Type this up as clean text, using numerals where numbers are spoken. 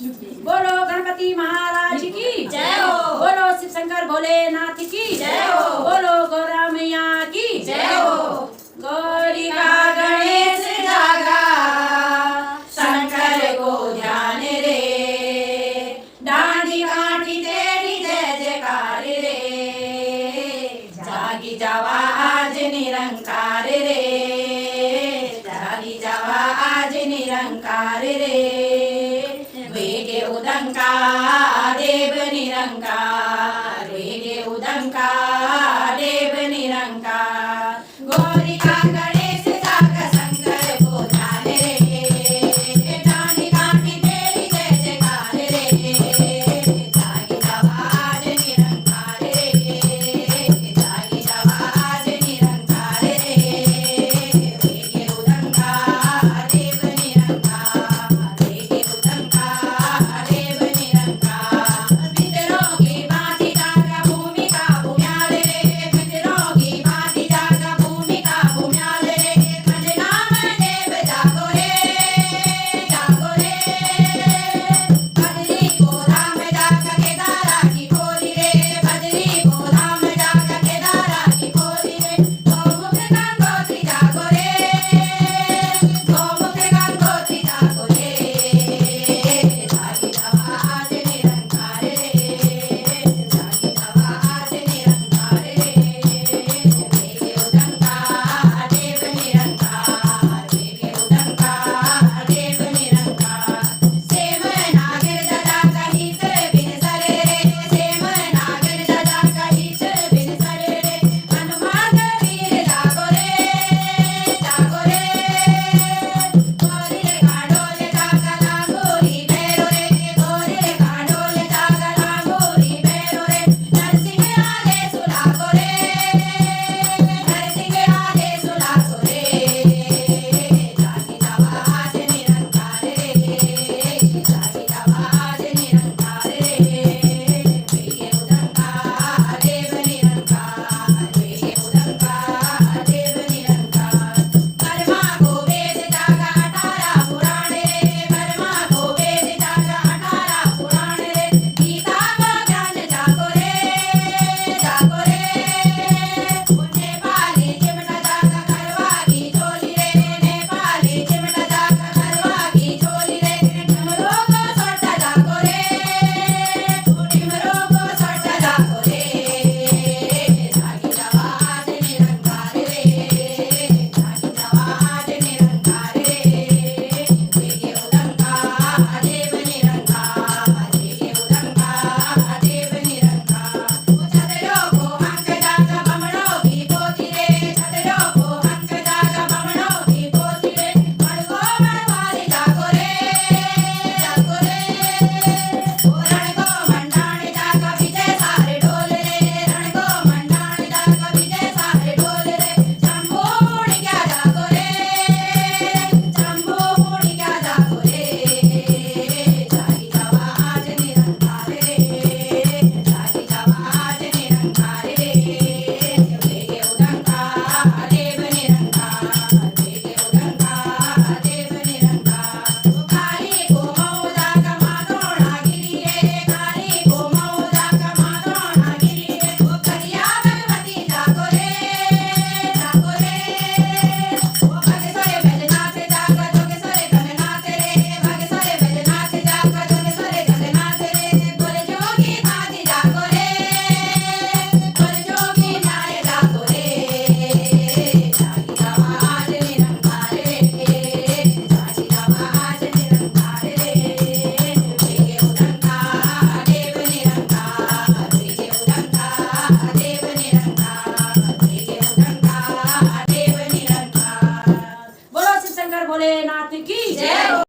बोलो गणपति महाराज की जय हो। बोलो शिव शंकर भोलेनाथ की जय हो। बोलो गौरा मैया की जय हो। गौरी का गणेश जागा शंकर को ध्यान रे डांडी काठी तेरी जय जयकार रे जागी जावा आज निरंकार रे जागी जावा आज निरंकार रे वेगे उदंकार देव निरंकार वेगे उदंकार